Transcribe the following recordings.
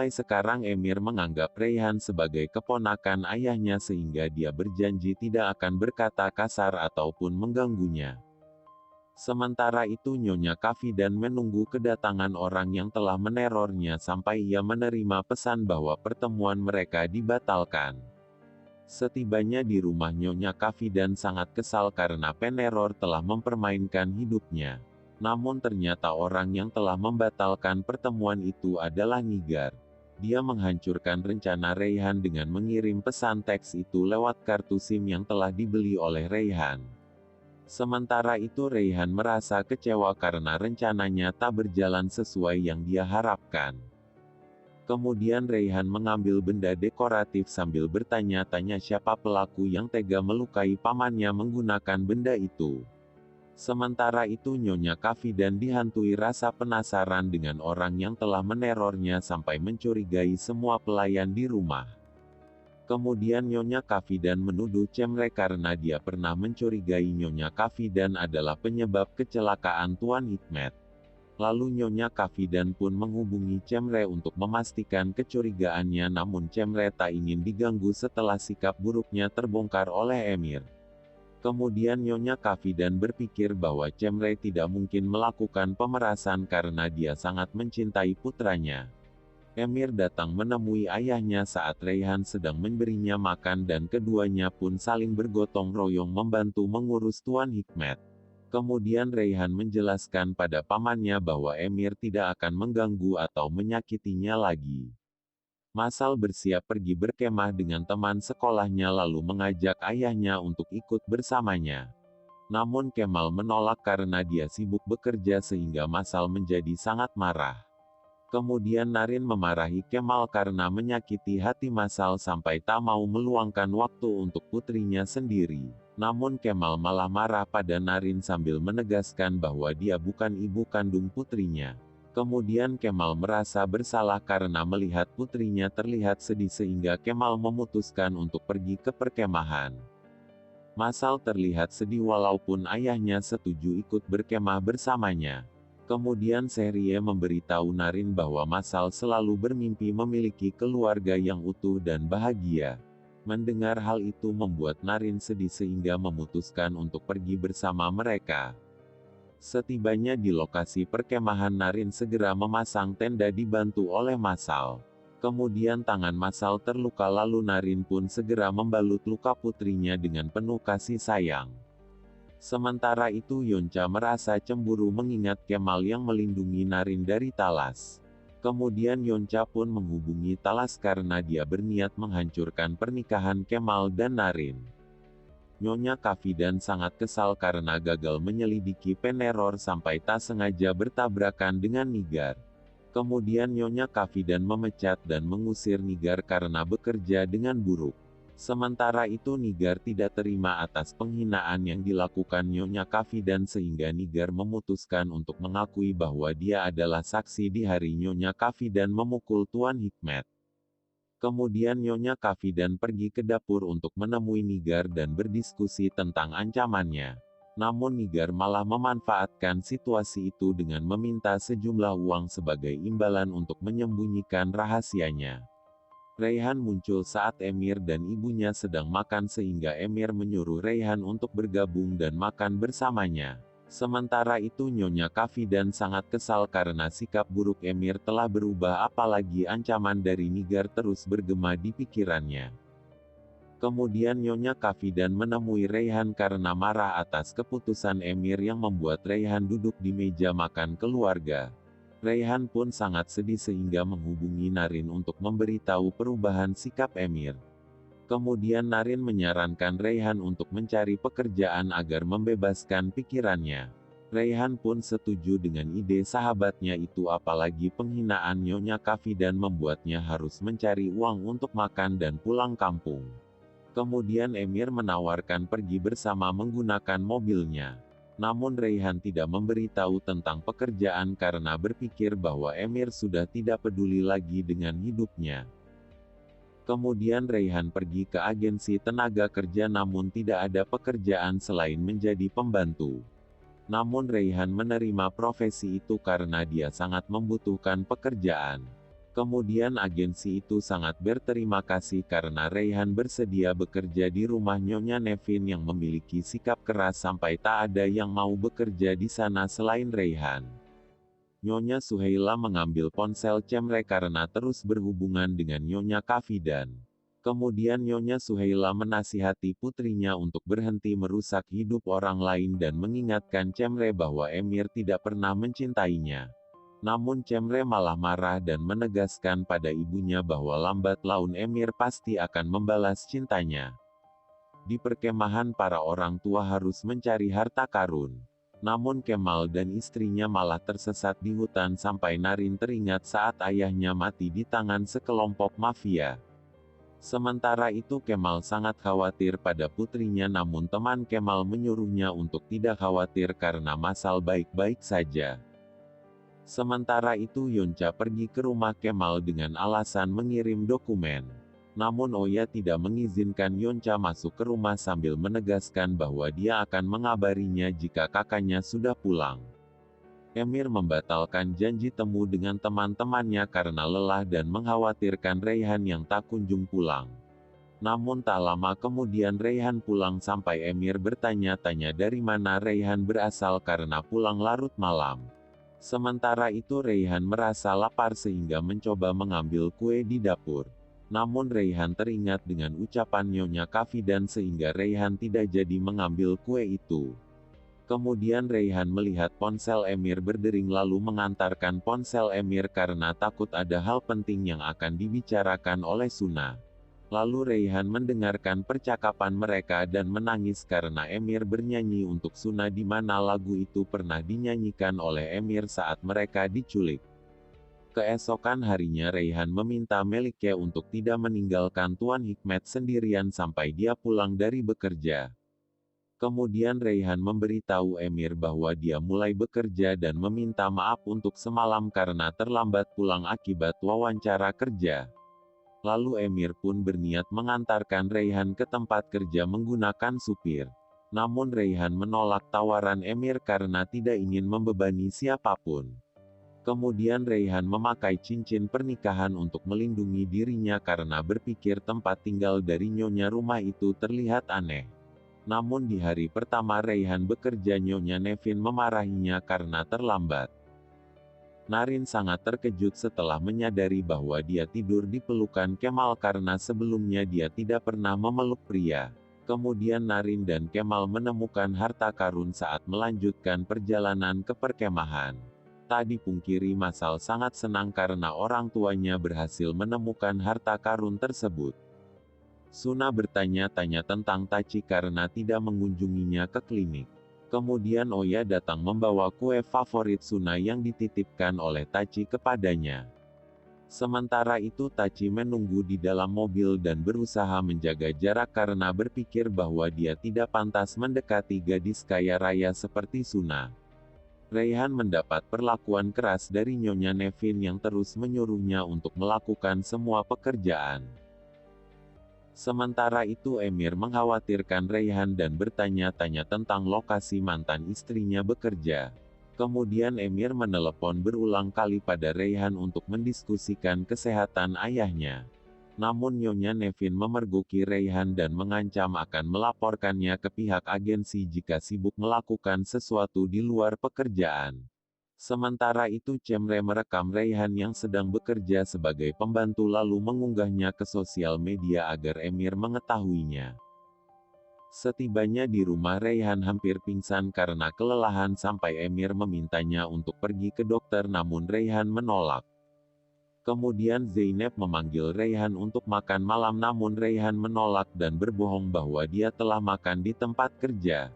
Mulai sekarang Emir menganggap Reyhan sebagai keponakan ayahnya sehingga dia berjanji tidak akan berkata kasar ataupun mengganggunya. Sementara itu Nyonya Kafidan menunggu kedatangan orang yang telah menerornya sampai ia menerima pesan bahwa pertemuan mereka dibatalkan. Setibanya di rumah Nyonya Kafidan sangat kesal karena peneror telah mempermainkan hidupnya. Namun ternyata orang yang telah membatalkan pertemuan itu adalah Nigar. Dia menghancurkan rencana Reyhan dengan mengirim pesan teks itu lewat kartu SIM yang telah dibeli oleh Reyhan. Sementara itu Reyhan merasa kecewa karena rencananya tak berjalan sesuai yang dia harapkan. Kemudian Reyhan mengambil benda dekoratif sambil bertanya-tanya siapa pelaku yang tega melukai pamannya menggunakan benda itu. Sementara itu Nyonya Kafidan dihantui rasa penasaran dengan orang yang telah menerornya sampai mencurigai semua pelayan di rumah. Kemudian Nyonya Kafidan menuduh Cemre karena dia pernah mencurigai Nyonya Kafidan adalah penyebab kecelakaan Tuan Hikmet. Lalu Nyonya Kafidan pun menghubungi Cemre untuk memastikan kecurigaannya, namun Cemre tak ingin diganggu setelah sikap buruknya terbongkar oleh Emir. Kemudian Nyonya Kafidan berpikir bahwa Cemre tidak mungkin melakukan pemerasan karena dia sangat mencintai putranya. Emir datang menemui ayahnya saat Reyhan sedang memberinya makan dan keduanya pun saling bergotong royong membantu mengurus Tuan Hikmet. Kemudian Reyhan menjelaskan pada pamannya bahwa Emir tidak akan mengganggu atau menyakitinya lagi. Masal bersiap pergi berkemah dengan teman sekolahnya lalu mengajak ayahnya untuk ikut bersamanya. Namun Kemal menolak karena dia sibuk bekerja sehingga Masal menjadi sangat marah. Kemudian Narin memarahi Kemal karena menyakiti hati Masal sampai tak mau meluangkan waktu untuk putrinya sendiri. Namun Kemal malah marah pada Narin sambil menegaskan bahwa dia bukan ibu kandung putrinya. Kemudian Kemal merasa bersalah karena melihat putrinya terlihat sedih sehingga Kemal memutuskan untuk pergi ke perkemahan. Masal terlihat sedih walaupun ayahnya setuju ikut berkemah bersamanya. Kemudian Sehrie memberitahu Narin bahwa Masal selalu bermimpi memiliki keluarga yang utuh dan bahagia. Mendengar hal itu membuat Narin sedih sehingga memutuskan untuk pergi bersama mereka. Setibanya di lokasi perkemahan Narin segera memasang tenda dibantu oleh Masal. Kemudian tangan Masal terluka lalu Narin pun segera membalut luka putrinya dengan penuh kasih sayang. Sementara itu Yonca merasa cemburu mengingat Kemal yang melindungi Narin dari Talas. Kemudian Yonca pun menghubungi Talas karena dia berniat menghancurkan pernikahan Kemal dan Narin. Nyonya Kafidan sangat kesal karena gagal menyelidiki peneror sampai tak sengaja bertabrakan dengan Nigar. Kemudian Nyonya Kafidan memecat dan mengusir Nigar karena bekerja dengan buruk. Sementara itu Nigar tidak terima atas penghinaan yang dilakukan Nyonya Kafidan sehingga Nigar memutuskan untuk mengakui bahwa dia adalah saksi di hari Nyonya Kafidan memukul Tuan Hikmet. Kemudian Nyonya Kafidan pergi ke dapur untuk menemui Nigar dan berdiskusi tentang ancamannya. Namun Nigar malah memanfaatkan situasi itu dengan meminta sejumlah uang sebagai imbalan untuk menyembunyikan rahasianya. Reyhan muncul saat Emir dan ibunya sedang makan sehingga Emir menyuruh Reyhan untuk bergabung dan makan bersamanya. Sementara itu Nyonya Kafidan sangat kesal karena sikap buruk Emir telah berubah apalagi ancaman dari Nigar terus bergema di pikirannya. Kemudian Nyonya Kafidan menemui Reyhan karena marah atas keputusan Emir yang membuat Reyhan duduk di meja makan keluarga. Reyhan pun sangat sedih sehingga menghubungi Narin untuk memberitahu perubahan sikap Emir. Kemudian Narin menyarankan Reyhan untuk mencari pekerjaan agar membebaskan pikirannya. Reyhan pun setuju dengan ide sahabatnya itu apalagi penghinaan Nyonya Kafidan membuatnya harus mencari uang untuk makan dan pulang kampung. Kemudian Emir menawarkan pergi bersama menggunakan mobilnya. Namun Reyhan tidak memberitahu tentang pekerjaan karena berpikir bahwa Emir sudah tidak peduli lagi dengan hidupnya. Kemudian Reyhan pergi ke agensi tenaga kerja namun tidak ada pekerjaan selain menjadi pembantu. Namun Reyhan menerima profesi itu karena dia sangat membutuhkan pekerjaan. Kemudian agensi itu sangat berterima kasih karena Rayhan bersedia bekerja di rumah Nyonya Nevin yang memiliki sikap keras sampai tak ada yang mau bekerja di sana selain Rayhan. Nyonya Suhaila mengambil ponsel Cemre karena terus berhubungan dengan Nyonya Kafidan. Kemudian Nyonya Suhaila menasihati putrinya untuk berhenti merusak hidup orang lain dan mengingatkan Cemre bahwa Emir tidak pernah mencintainya. Namun Cemre malah marah dan menegaskan pada ibunya bahwa lambat laun Emir pasti akan membalas cintanya. Di perkemahan para orang tua harus mencari harta karun. Namun Kemal dan istrinya malah tersesat di hutan sampai Narin teringat saat ayahnya mati di tangan sekelompok mafia. Sementara itu Kemal sangat khawatir pada putrinya, namun teman Kemal menyuruhnya untuk tidak khawatir karena Masal baik-baik saja. Sementara itu Yonca pergi ke rumah Kemal dengan alasan mengirim dokumen. Namun Oya tidak mengizinkan Yonca masuk ke rumah sambil menegaskan bahwa dia akan mengabarinya jika kakaknya sudah pulang. Emir membatalkan janji temu dengan teman-temannya karena lelah dan mengkhawatirkan Rayhan yang tak kunjung pulang. Namun tak lama kemudian Rayhan pulang sampai Emir bertanya-tanya dari mana Rayhan berasal karena pulang larut malam. Sementara itu Rayhan merasa lapar sehingga mencoba mengambil kue di dapur. Namun Rayhan teringat dengan ucapan Nyonya Kafidan sehingga Rayhan tidak jadi mengambil kue itu. Kemudian Rayhan melihat ponsel Emir berdering lalu mengantarkan ponsel Emir karena takut ada hal penting yang akan dibicarakan oleh Suna. Lalu Rayhan mendengarkan percakapan mereka dan menangis karena Emir bernyanyi untuk Suna di mana lagu itu pernah dinyanyikan oleh Emir saat mereka diculik. Keesokan harinya Rayhan meminta Melike untuk tidak meninggalkan Tuan Hikmet sendirian sampai dia pulang dari bekerja. Kemudian Rayhan memberitahu Emir bahwa dia mulai bekerja dan meminta maaf untuk semalam karena terlambat pulang akibat wawancara kerja. Lalu Emir pun berniat mengantarkan Rayhan ke tempat kerja menggunakan supir. Namun Rayhan menolak tawaran Emir karena tidak ingin membebani siapapun. Kemudian Rayhan memakai cincin pernikahan untuk melindungi dirinya karena berpikir tempat tinggal dari Nyonya rumah itu terlihat aneh. Namun di hari pertama Rayhan bekerja Nyonya Nevin memarahinya karena terlambat. Narin sangat terkejut setelah menyadari bahwa dia tidur di pelukan Kemal karena sebelumnya dia tidak pernah memeluk pria. Kemudian Narin dan Kemal menemukan harta karun saat melanjutkan perjalanan ke perkemahan. Tak dipungkiri Masal sangat senang karena orang tuanya berhasil menemukan harta karun tersebut. Suna bertanya-tanya tentang Taci karena tidak mengunjunginya ke klinik. Kemudian Oya datang membawa kue favorit Suna yang dititipkan oleh Taci kepadanya. Sementara itu Taci menunggu di dalam mobil dan berusaha menjaga jarak karena berpikir bahwa dia tidak pantas mendekati gadis kaya raya seperti Suna. Rayhan mendapat perlakuan keras dari Nyonya Nevin yang terus menyuruhnya untuk melakukan semua pekerjaan. Sementara itu Emir mengkhawatirkan Rayhan dan bertanya-tanya tentang lokasi mantan istrinya bekerja. Kemudian Emir menelepon berulang kali pada Rayhan untuk mendiskusikan kesehatan ayahnya. Namun Nyonya Nevin memergoki Rayhan dan mengancam akan melaporkannya ke pihak agensi jika sibuk melakukan sesuatu di luar pekerjaan. Sementara itu Cemre merekam Rayhan yang sedang bekerja sebagai pembantu lalu mengunggahnya ke sosial media agar Emir mengetahuinya. Setibanya di rumah Rayhan hampir pingsan karena kelelahan sampai Emir memintanya untuk pergi ke dokter namun Rayhan menolak. Kemudian Zeynep memanggil Rayhan untuk makan malam namun Rayhan menolak dan berbohong bahwa dia telah makan di tempat kerja.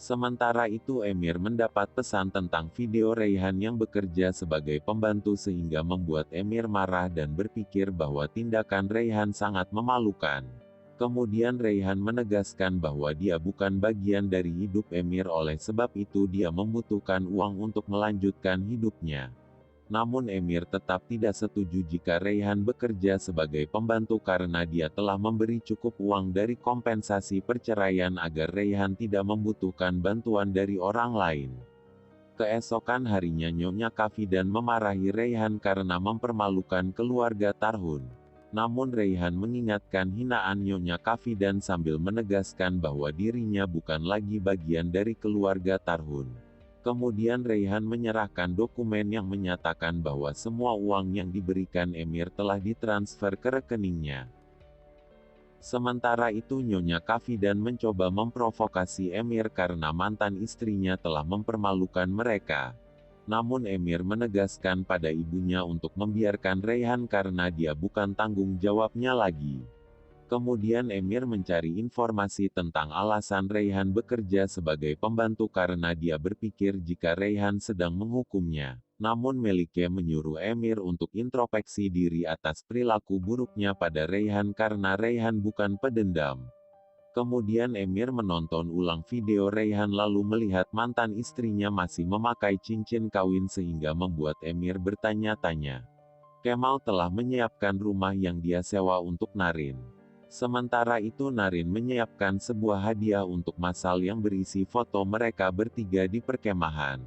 Sementara itu Emir mendapat pesan tentang video Rayhan yang bekerja sebagai pembantu sehingga membuat Emir marah dan berpikir bahwa tindakan Rayhan sangat memalukan. Kemudian Rayhan menegaskan bahwa dia bukan bagian dari hidup Emir oleh sebab itu dia membutuhkan uang untuk melanjutkan hidupnya. Namun Emir tetap tidak setuju jika Rayhan bekerja sebagai pembantu karena dia telah memberi cukup uang dari kompensasi perceraian agar Rayhan tidak membutuhkan bantuan dari orang lain. Keesokan harinya Nyonya Kafidan memarahi Raihan karena mempermalukan keluarga Tarhun. Namun Raihan mengingatkan hinaan Nyonya Kafidan sambil menegaskan bahwa dirinya bukan lagi bagian dari keluarga Tarhun. Kemudian Raihan menyerahkan dokumen yang menyatakan bahwa semua uang yang diberikan Emir telah ditransfer ke rekeningnya. Sementara itu Nyonya Kafidan mencoba memprovokasi Emir karena mantan istrinya telah mempermalukan mereka. Namun Emir menegaskan pada ibunya untuk membiarkan Raihan karena dia bukan tanggung jawabnya lagi. Kemudian Emir mencari informasi tentang alasan Raihan bekerja sebagai pembantu karena dia berpikir jika Raihan sedang menghukumnya. Namun Melike menyuruh Emir untuk introspeksi diri atas perilaku buruknya pada Raihan karena Raihan bukan pendendam. Kemudian Emir menonton ulang video Raihan lalu melihat mantan istrinya masih memakai cincin kawin sehingga membuat Emir bertanya-tanya. Kemal telah menyiapkan rumah yang dia sewa untuk Narin. Sementara itu Narin menyiapkan sebuah hadiah untuk Masal yang berisi foto mereka bertiga di perkemahan.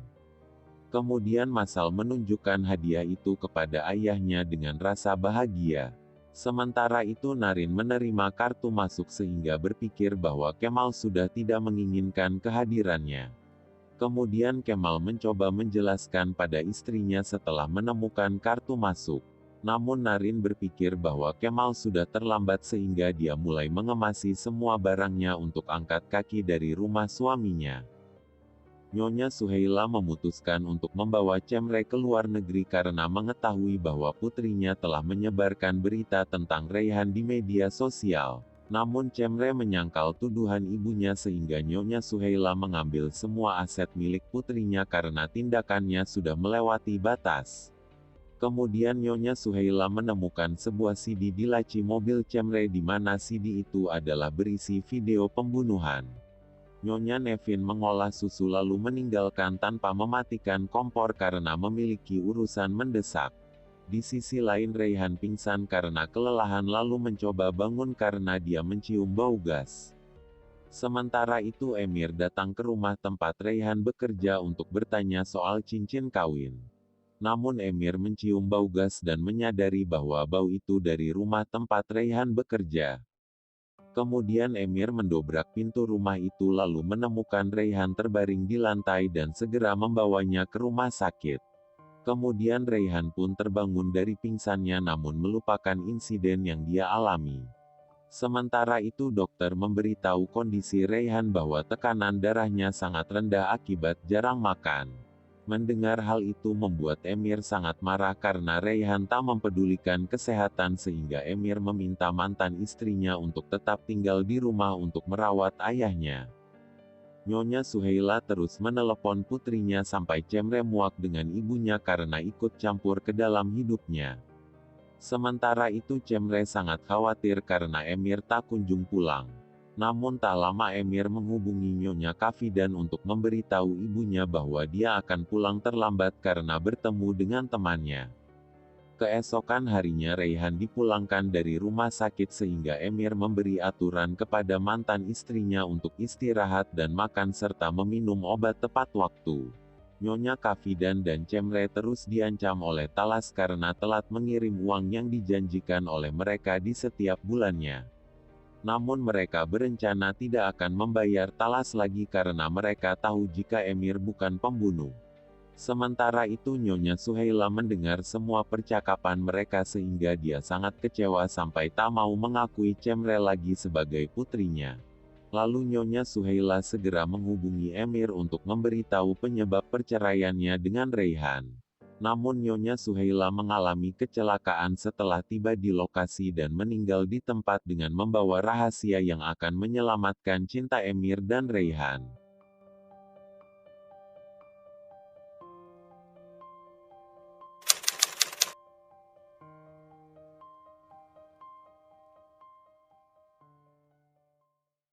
Kemudian Masal menunjukkan hadiah itu kepada ayahnya dengan rasa bahagia. Sementara itu Narin menerima kartu masuk sehingga berpikir bahwa Kemal sudah tidak menginginkan kehadirannya. Kemudian Kemal mencoba menjelaskan pada istrinya setelah menemukan kartu masuk. Namun Narin berpikir bahwa Kemal sudah terlambat sehingga dia mulai mengemasi semua barangnya untuk angkat kaki dari rumah suaminya. Nyonya Suheila memutuskan untuk membawa Cemre ke luar negeri karena mengetahui bahwa putrinya telah menyebarkan berita tentang Raihan di media sosial. Namun Cemre menyangkal tuduhan ibunya sehingga Nyonya Suheila mengambil semua aset milik putrinya karena tindakannya sudah melewati batas. Kemudian Nyonya Suheila menemukan sebuah CD di laci mobil Cemre di mana CD itu adalah berisi video pembunuhan. Nyonya Nevin mengolah susu lalu meninggalkan tanpa mematikan kompor karena memiliki urusan mendesak. Di sisi lain Raihan pingsan karena kelelahan lalu mencoba bangun karena dia mencium bau gas. Sementara itu Emir datang ke rumah tempat Raihan bekerja untuk bertanya soal cincin kawin. Namun Emir mencium bau gas dan menyadari bahwa bau itu dari rumah tempat Raihan bekerja. Kemudian Emir mendobrak pintu rumah itu lalu menemukan Raihan terbaring di lantai dan segera membawanya ke rumah sakit. Kemudian Raihan pun terbangun dari pingsannya namun melupakan insiden yang dia alami. Sementara itu dokter memberitahu kondisi Raihan bahwa tekanan darahnya sangat rendah akibat jarang makan. Mendengar hal itu membuat Emir sangat marah karena Raihan tak mempedulikan kesehatan sehingga Emir meminta mantan istrinya untuk tetap tinggal di rumah untuk merawat ayahnya. Nyonya Suheila terus menelepon putrinya sampai Cemre muak dengan ibunya karena ikut campur ke dalam hidupnya. Sementara itu Cemre sangat khawatir karena Emir tak kunjung pulang. Namun tak lama Emir menghubungi Nyonya Kafidan untuk memberitahu ibunya bahwa dia akan pulang terlambat karena bertemu dengan temannya. Keesokan harinya Raihan dipulangkan dari rumah sakit sehingga Emir memberi aturan kepada mantan istrinya untuk istirahat dan makan serta meminum obat tepat waktu. Nyonya Kafidan dan Cemre terus diancam oleh Talas karena telat mengirim uang yang dijanjikan oleh mereka di setiap bulannya. Namun mereka berencana tidak akan membayar Talas lagi karena mereka tahu jika Emir bukan pembunuh. Sementara itu Nyonya Suheila mendengar semua percakapan mereka sehingga dia sangat kecewa sampai tak mau mengakui Cemre lagi sebagai putrinya. Lalu Nyonya Suheila segera menghubungi Emir untuk memberitahu penyebab perceraiannya dengan Raihan. Namun Nyonya Suheila mengalami kecelakaan setelah tiba di lokasi dan meninggal di tempat dengan membawa rahasia yang akan menyelamatkan cinta Emir dan Raihan.